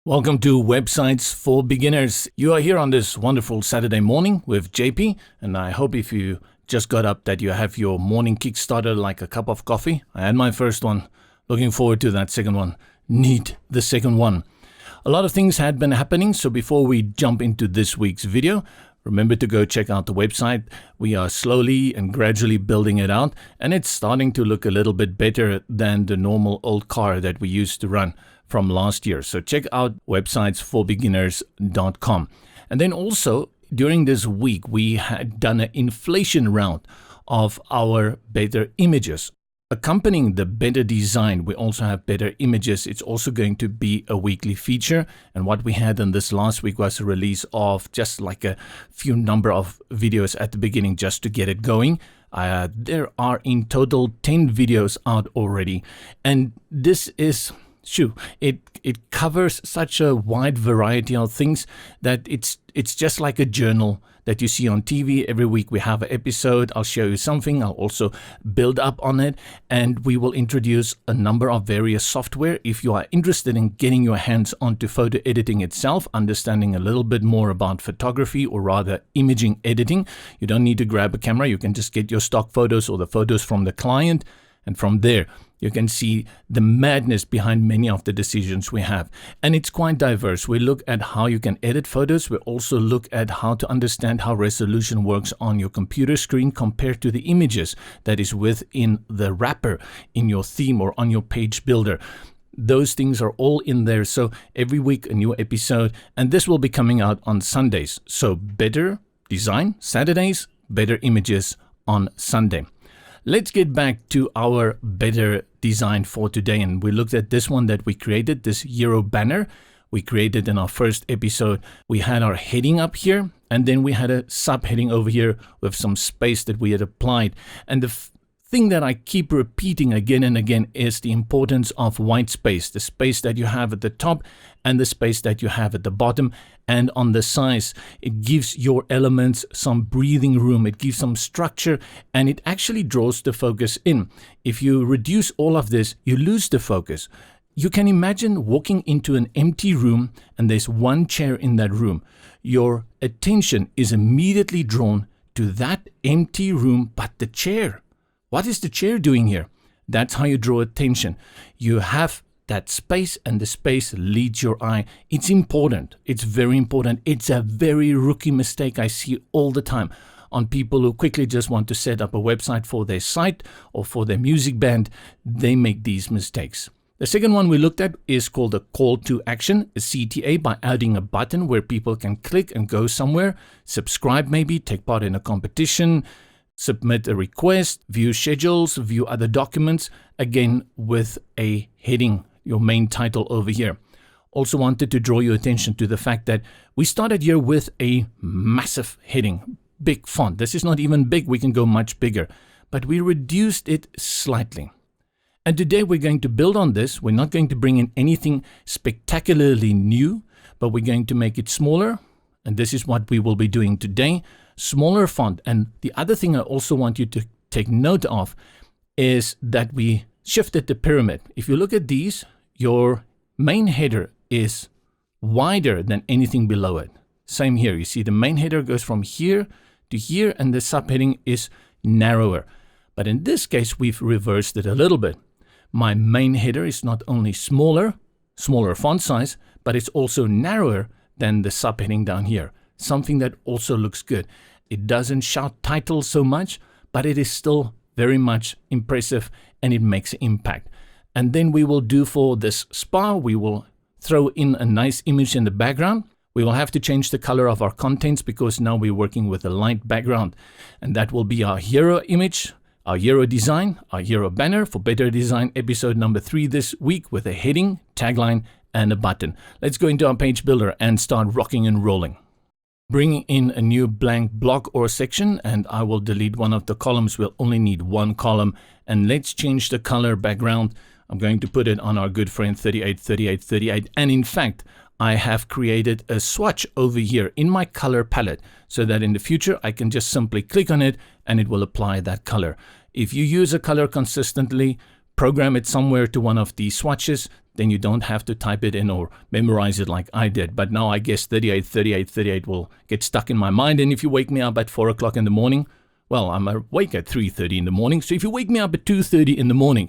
Welcome to Websites for Beginners. You are here on this wonderful Saturday morning with JP, and I hope if you just got up that you have your morning kickstarter like a cup of coffee. I had my first one. Looking forward to that second one. Need the second one. A lot of things had been happening, so before we jump into this week's video, remember to go check out the website. We are slowly and gradually building it out, and it's starting to look a little bit better than the normal old car that we used to run from last year. So check out websitesforbeginners.com. And then also, during this week, we had done an inflation round of our better images. Accompanying the better design, we also have better images. It's also going to be a weekly feature. And what we had in this last week was a release of just like a few number of videos at the beginning just to get it going. There are in total 10 videos out already. And this is... It covers such a wide variety of things that it's just like a journal that you see on TV. Every week we have an episode. I'll show you something. I'll also build up on it, and we will introduce a number of various software. If you are interested in getting your hands onto photo editing itself, understanding a little bit more about photography, or rather imaging editing, you don't need to grab a camera. You can just get your stock photos or the photos from the client, and from there you can see the madness behind many of the decisions we have. And it's quite diverse. We look at how you can edit photos. We also look at how to understand how resolution works on your computer screen compared to the images that is within the wrapper in your theme or on your page builder. Those things are all in there. So every week a new episode, and this will be coming out on Sundays. So better design Saturdays, better images on Sunday. Let's get back to our better design for today. And we looked at this one that we created, this hero banner. We created in our first episode. We had our heading up here, and then we had a subheading over here with some space that we had applied. And the thing that I keep repeating again and again is the importance of white space, the space that you have at the top and the space that you have at the bottom and on the sides. It gives your elements some breathing room, it gives some structure, and it actually draws the focus in. If you reduce all of this, you lose the focus. You can imagine walking into an empty room and there's one chair in that room. Your attention is immediately drawn to that empty room, but the chair. What is the chair doing here? That's how you draw attention. You have that space, and the space leads your eye. It's important. It's very important. It's a very rookie mistake I see all the time on people who quickly just want to set up a website for their site or for their music band. They make these mistakes. The second one we looked at is called a call to action, a CTA, by adding a button where people can click and go somewhere, subscribe maybe, take part in a competition, submit a request, view schedules, view other documents, again with a heading, your main title over here. Also wanted to draw your attention to the fact that we started here with a massive heading, big font. This is not even big, we can go much bigger, but we reduced it slightly. And today we're going to build on this. We're not going to bring in anything spectacularly new, but we're going to make it smaller. And this is what we will be doing today. Smaller font. And the other thing I also want you to take note of is that we shifted the pyramid. If you look at these, your main header is wider than anything below it. Same here. You see the main header goes from here to here, and the subheading is narrower. But in this case, we've reversed it a little bit. My main header is not only smaller font size, but it's also narrower than the subheading down here. Something that also looks good. It doesn't shout titles so much, but it is still very much impressive, and it makes an impact. And then we will do for this spa, we will throw in a nice image in the background. We will have to change the color of our contents because now we're working with a light background. And that will be our hero image, our hero design, our hero banner for Better Design episode number 3 this week with a heading, tagline, and a button. Let's go into our page builder and start rocking and rolling. Bringing in a new blank block or section, and I will delete one of the columns. We'll only need one column, and let's change the color background. I'm going to put it on our good friend 383838, and in fact I have created a swatch over here in my color palette so that in the future I can just simply click on it and it will apply that color. If you use a color consistently, program it somewhere to one of these swatches, then you don't have to type it in or memorize it like I did. But now I guess 38, 38, 38 will get stuck in my mind. And if you wake me up at 4 o'clock in the morning, well, I'm awake at 3:30 in the morning. So if you wake me up at 2:30 in the morning,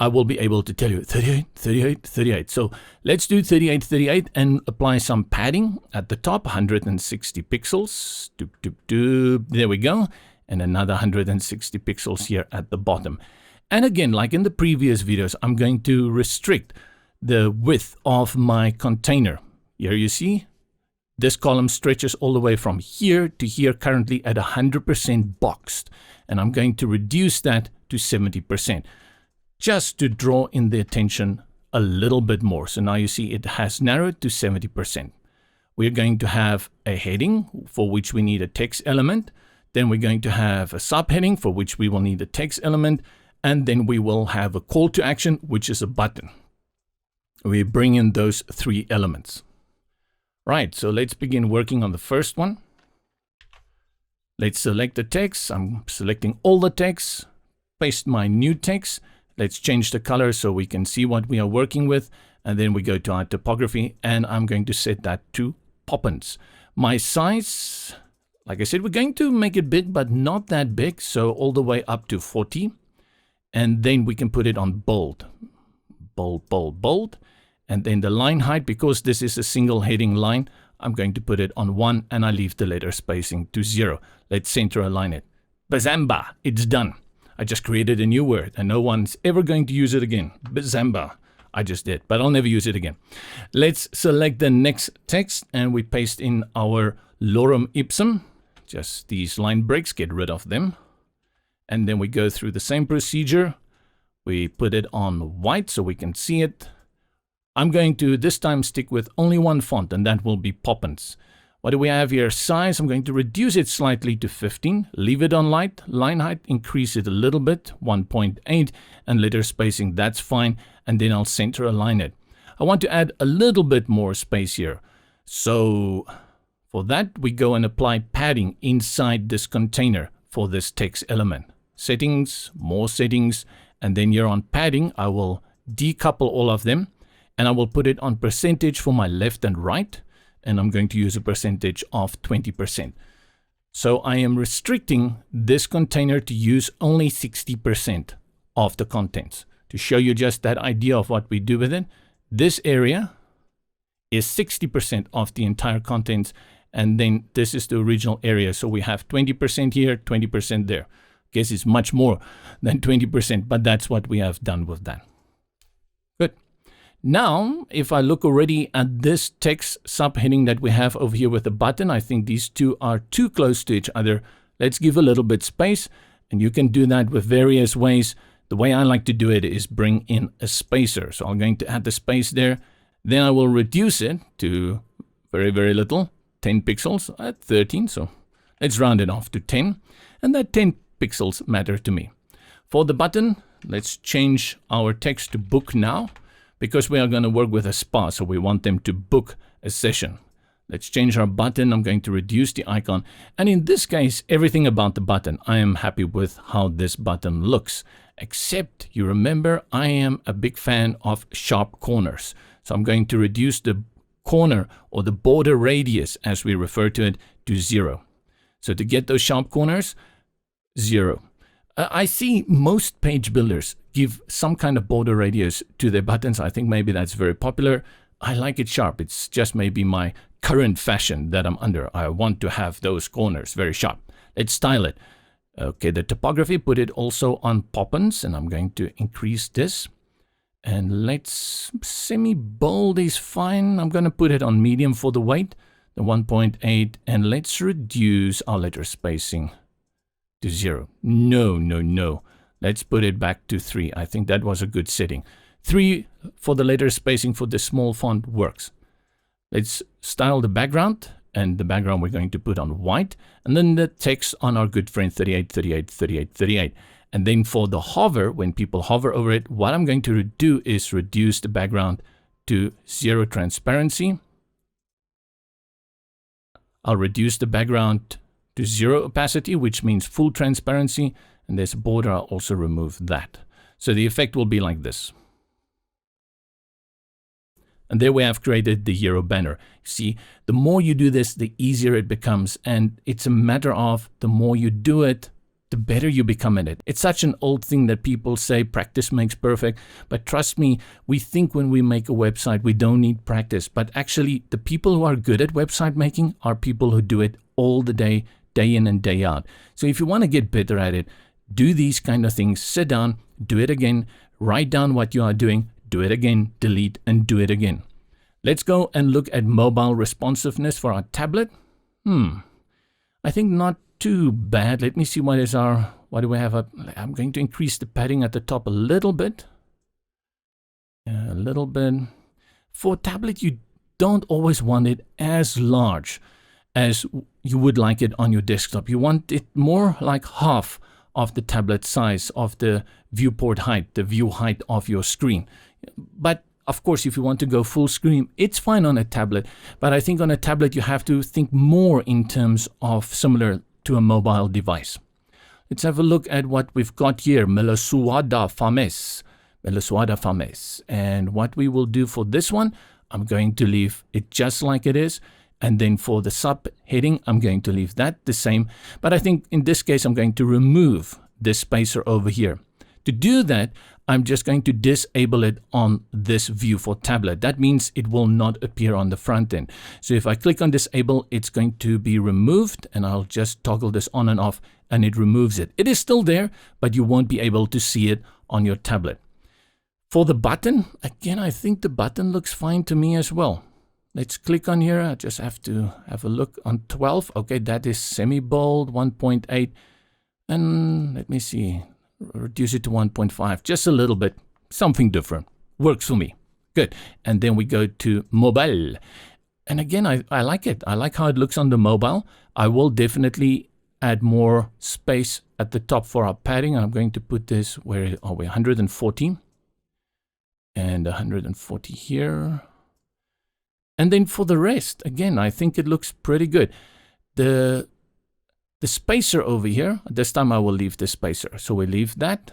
I will be able to tell you 38, 38, 38. So let's do 38, 38 and apply some padding at the top, 160 pixels. Doop, doop, doop. There we go. And another 160 pixels here at the bottom. And again, like in the previous videos, I'm going to restrict the width of my container. Here you see, this column stretches all the way from here to here, currently at 100% boxed. And I'm going to reduce that to 70%, just to draw in the attention a little bit more. So now you see it has narrowed to 70%. We're going to have a heading for which we need a text element. Then we're going to have a subheading for which we will need a text element. And then we will have a call to action, which is a button. We bring in those three elements. Right, so let's begin working on the first one. Let's select the text. I'm selecting all the text, paste my new text. Let's change the color so we can see what we are working with. And then we go to our typography, and I'm going to set that to Poppins. My size, like I said, we're going to make it big, but not that big. So all the way up to 40. And then we can put it on bold. Bold, bold, bold. And then the line height, because this is a single heading line, I'm going to put it on 1, and I leave the letter spacing to 0. Let's center align it. Bazamba, it's done. I just created a new word, and no one's ever going to use it again. Bazamba. I just did, but I'll never use it again. Let's select the next text, and we paste in our lorem ipsum. Just these line breaks, get rid of them. And then we go through the same procedure. We put it on white so we can see it. I'm going to this time stick with only one font, and that will be Poppins. What do we have here? Size, I'm going to reduce it slightly to 15. Leave it on light. Line height, increase it a little bit, 1.8. And letter spacing, that's fine. And then I'll center align it. I want to add a little bit more space here. So for that, we go and apply padding inside this container for this text element. Settings, more settings. And then here on padding, I will decouple all of them. And I will put it on percentage for my left and right. And I'm going to use a percentage of 20%. So I am restricting this container to use only 60% of the contents. To show you just that idea of what we do with it, this area is 60% of the entire contents. And then this is the original area. So we have 20% here, 20% there. Guess it's much more than 20%, but that's what we have done with that. Good. Now, if I look already at this text subheading that we have over here with the button, I think these two are too close to each other. Let's give a little bit space, and you can do that with various ways. The way I like to do it is bring in a spacer. So I'm going to add the space there. Then I will reduce it to very, very little, 10 pixels at 13. So let's round it off to 10. And that 10 pixels matter to me. For the button, let's change our text to book now, because we are going to work with a spa, so we want them to book a session. Let's change our button. I'm going to reduce the icon. And in this case, everything about the button, I am happy with how this button looks. Except, you remember, I am a big fan of sharp corners. So I'm going to reduce the corner or the border radius, as we refer to it, to 0. So to get those sharp corners, 0. I see most page builders give some kind of border radius to their buttons. I think maybe that's very popular. I like it sharp. It's just maybe my current fashion that I'm under. I want to have those corners very sharp. Let's style it. Okay, the typography, put it also on Poppins, and I'm going to increase this. And let's semi-bold is fine. I'm going to put it on medium for the weight, the 1.8, and let's reduce our letter spacing to 0. No. Let's put it back to 3. I think that was a good setting. 3 for the letter spacing for the small font works. Let's style the background, and the background we're going to put on white, and then the text on our good friend 38, 38, 38, 38. And then for the hover, when people hover over it, what I'm going to do is reduce the background to 0 transparency. I'll reduce the background to 0 opacity, which means full transparency. And this border, I'll also remove that. So the effect will be like this. And there we have created the hero banner. See, the more you do this, the easier it becomes. And it's a matter of the more you do it, the better you become at it. It's such an old thing that people say practice makes perfect. But trust me, we think when we make a website, we don't need practice. But actually, the people who are good at website making are people who do it all the day in and day out. So if you want to get better at it, do these kind of things. Sit down, do it again, write down what you are doing, do it again, delete, and do it again. Let's go and look at mobile responsiveness for our tablet. I think not too bad. Let me see what do we have up? I'm going to increase the padding at the top a little bit. A little bit. For tablet, you don't always want it as large as you would like it on your desktop. You want it more like half of the tablet size of the viewport height, the view height of your screen. But of course, if you want to go full screen, it's fine on a tablet. But I think on a tablet, you have to think more in terms of similar to a mobile device. Let's have a look at what we've got here. Melosuada fames. Melosuada fames. And what we will do for this one, I'm going to leave it just like it is. And then for the subheading, I'm going to leave that the same. But I think in this case, I'm going to remove this spacer over here. To do that, I'm just going to disable it on this view for tablet. That means it will not appear on the front end. So if I click on disable, it's going to be removed, and I'll just toggle this on and off, and it removes it. It is still there, but you won't be able to see it on your tablet. For the button, again, I think the button looks fine to me as well. Let's click on here. I just have to have a look on 12. Okay, that is semi-bold, 1.8. And let me see. Reduce it to 1.5. Just a little bit. Something different. Works for me. Good. And then we go to mobile. And again, I like it. I like how it looks on the mobile. I will definitely add more space at the top for our padding. I'm going to put this, where are we? 140. And 140 here. And then for the rest, again, I think it looks pretty good. The spacer over here, this time I will leave the spacer. So we leave that.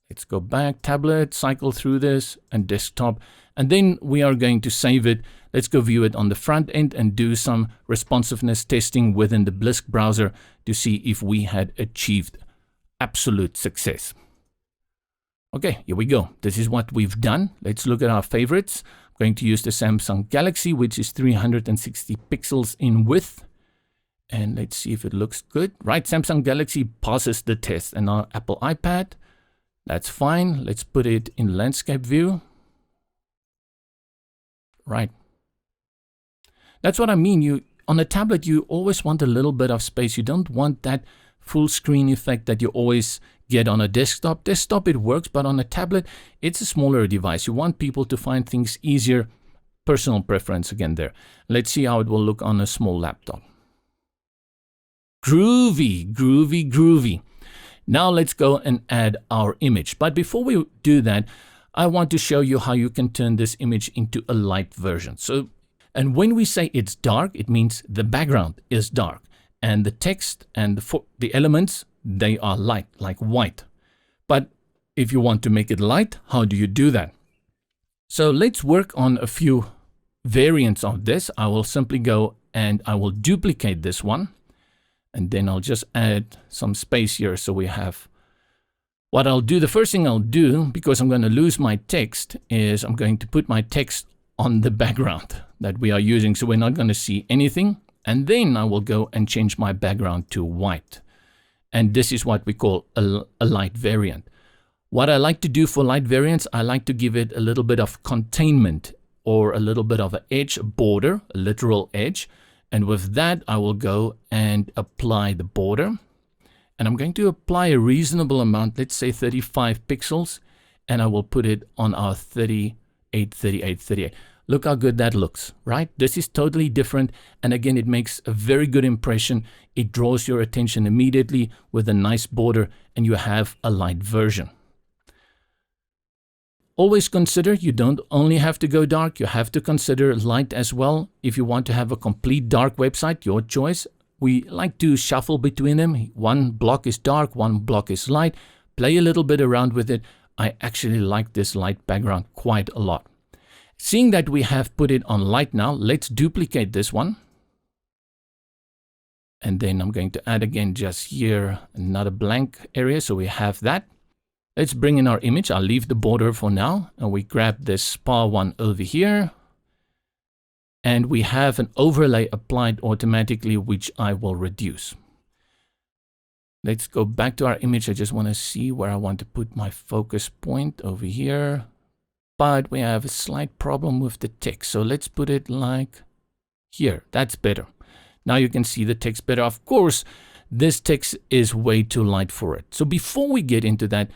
Let's go back, tablet, cycle through this, and desktop. And then we are going to save it. Let's go view it on the front end and do some responsiveness testing within the Blisk browser to see if we had achieved absolute success. Okay, here we go. This is what we've done. Let's look at our favorites. I'm going to use the Samsung Galaxy, which is 360 pixels in width. And let's see if it looks good. Right, Samsung Galaxy passes the test. And our Apple iPad, that's fine. Let's put it in landscape view. Right. That's what I mean. On a tablet, you always want a little bit of space. You don't want that full screen effect that you always get on a desktop. Desktop, it works, but on a tablet, it's a smaller device. You want people to find things easier. Personal preference again there. Let's see how it will look on a small laptop. Groovy, groovy, groovy. Now let's go and add our image. But before we do that, I want to show you how you can turn this image into a light version. And when we say it's dark, it means the background is dark. And the text and the elements, they are light, like white. But if you want to make it light, how do you do that? So let's work on a few variants of this. I will simply go and I will duplicate this one. And then I'll just add some space here so we have what I'll do. The first thing I'll do, because I'm going to lose my text, is I'm going to put my text on the background that we are using. So we're not going to see anything. And then I will go and change my background to white. And this is what we call a light variant. What I like to do for light variants, I like to give it a little bit of containment or a little bit of an edge border, a literal edge. And with that, I will go and apply the border. And I'm going to apply a reasonable amount, let's say 35 pixels. And I will put it on our 38, 38, 38. Look how good that looks, right? This is totally different. And again, it makes a very good impression. It draws your attention immediately with a nice border, and you have a light version. Always consider you don't only have to go dark, you have to consider light as well. If you want to have a complete dark website, your choice. We like to shuffle between them. One block is dark, one block is light. Play a little bit around with it. I actually like this light background quite a lot. Seeing that we have put it on light now, let's duplicate this one. And then I'm going to add again just here another blank area, so we have that. Let's bring in our image. I'll leave the border for now, and we grab this spa one over here. And we have an overlay applied automatically, which I will reduce. Let's go back to our image. I just want to see where I want to put my focus point over here. But we have a slight problem with the text. So let's put it like here. That's better. Now you can see the text better. Of course, this text is way too light for it. So before we get into that,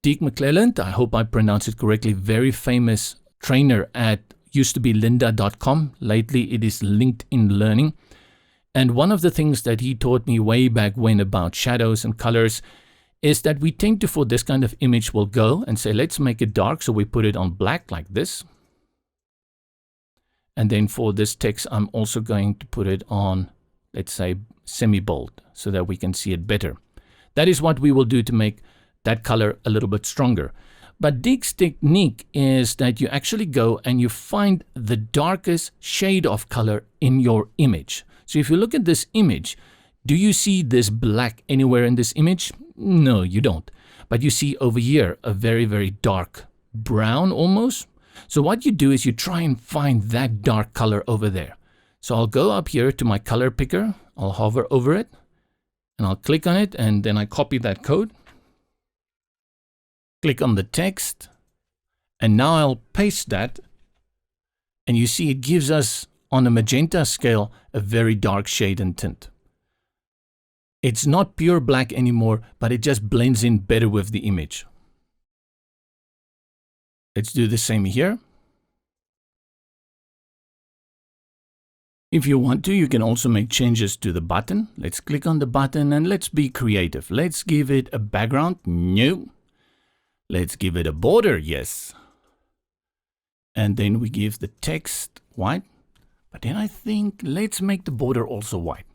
Deke McClelland, I hope I pronounced it correctly, very famous trainer at used to be lynda.com. Lately, it is LinkedIn Learning. And one of the things that he taught me way back when about shadows and colors is that we tend to, for this kind of image, we'll go and say, let's make it dark. So we put it on black like this. And then for this text, I'm also going to put it on, let's say, semi-bold so that we can see it better. That is what we will do to make that color a little bit stronger. But Deke's technique is that you actually go and you find the darkest shade of color in your image. So if you look at this image, do you see this black anywhere in this image? No, you don't. But you see over here a very, very dark brown almost. So what you do is you try and find that dark color over there. So I'll go up here to my color picker. I'll hover over it and I'll click on it, and then I copy that code. Click on the text, and now I'll paste that, and you see it gives us on a magenta scale a very dark shade and tint. It's not pure black anymore, but it just blends in better with the image. Let's do the same here. If you want to, you can also make changes to the button. Let's click on the button and let's be creative. Let's give it a background. No. Let's give it a border. Yes. And then we give the text white. But then I think let's make the border also white.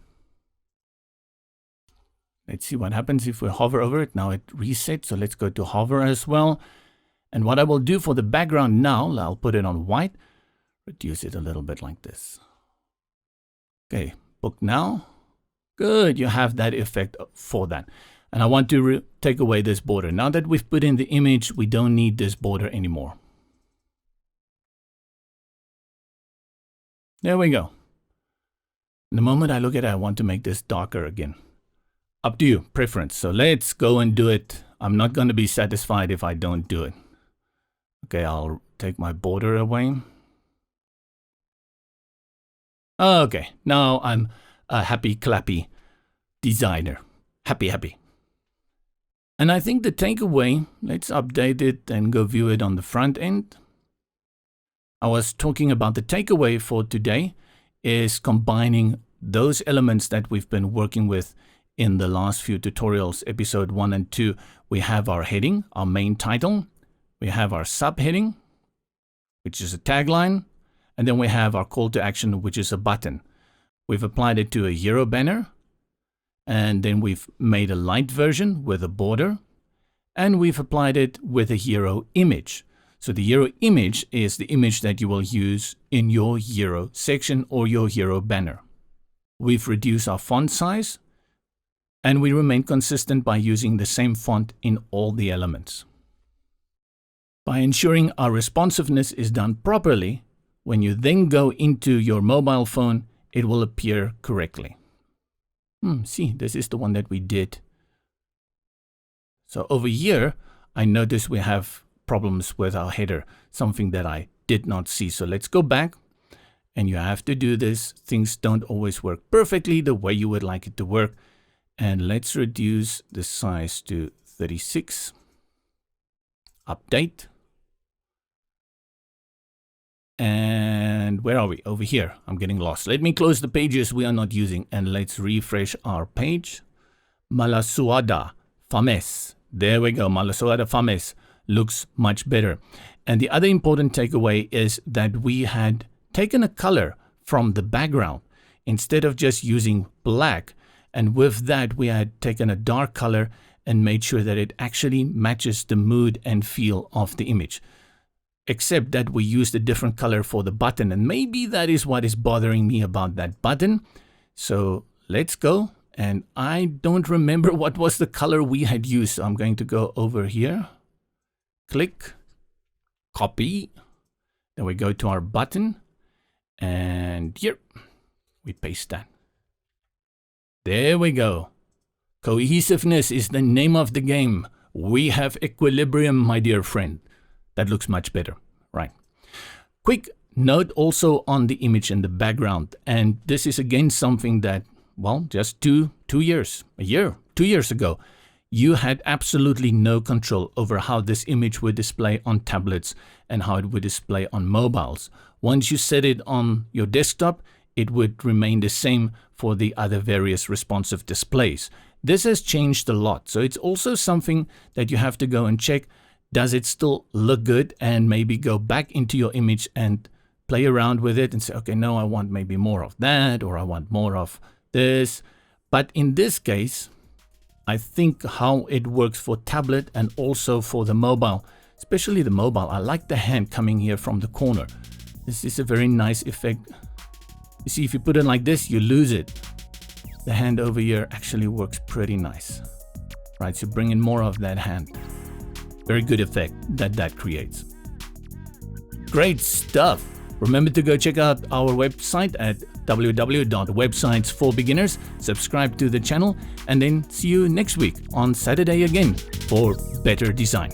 Let's see what happens if we hover over it. Now it resets. So let's go to hover as well. And what I will do for the background now, I'll put it on white. Reduce it a little bit like this. Okay, book now. Good, you have that effect for that. And I want to take away this border. Now that we've put in the image, we don't need this border anymore. There we go. The moment I look at it, I want to make this darker again. Up to you, preference. So let's go and do it. I'm not going to be satisfied if I don't do it. Okay, I'll take my border away. Okay, now I'm a happy, clappy designer. Happy. And I think the takeaway, let's update it and go view it on the front end. I was talking about the takeaway for today is combining those elements that we've been working with in the last few tutorials, episode 1 and 2. We have our heading, our main title. We have our subheading, which is a tagline. And then we have our call to action, which is a button. We've applied it to a hero banner. And then we've made a light version with a border. And we've applied it with a hero image. So the hero image is the image that you will use in your hero section or your hero banner. We've reduced our font size. And we remain consistent by using the same font in all the elements. By ensuring our responsiveness is done properly, when you then go into your mobile phone, it will appear correctly. See, this is the one that we did. So over here, I notice we have problems with our header, something that I did not see. So let's go back, and you have to do this. Things don't always work perfectly the way you would like it to work. And let's reduce the size to 36. Update. And where are we? Over here. I'm getting lost. Let me close the pages we are not using and let's refresh our page. Malasuada Fames. There we go. Malasuada Fames looks much better. And the other important takeaway is that we had taken a color from the background instead of just using black. And with that, we had taken a dark color and made sure that it actually matches the mood and feel of the image. Except that we used a different color for the button, and maybe that is what is bothering me about that button. So let's go. And I don't remember what was the color we had used. So I'm going to go over here, click, copy. Then we go to our button, and here we paste that. There we go. Cohesiveness is the name of the game. We have equilibrium, my dear friend. That looks much better, right? Quick note also on the image and the background. And this is again something that, well, just 2 years ago, you had absolutely no control over how this image would display on tablets and how it would display on mobiles. Once you set it on your desktop, it would remain the same for the other various responsive displays. This has changed a lot, so it's also something that you have to go and check. Does it still look good? And maybe go back into your image and play around with it and say, okay, no, I want maybe more of that, or I want more of this. But in this case, I think how it works for tablet and also for the mobile, especially the mobile, I like the hand coming here from the corner. This is a very nice effect. You see, if you put it like this, you lose it. The hand over here actually works pretty nice, right? So bring in more of that hand. Very good effect that creates. Great stuff. Remember to go check out our website at www.websitesforbeginners. Subscribe to the channel, and then see you next week on Saturday again for better design.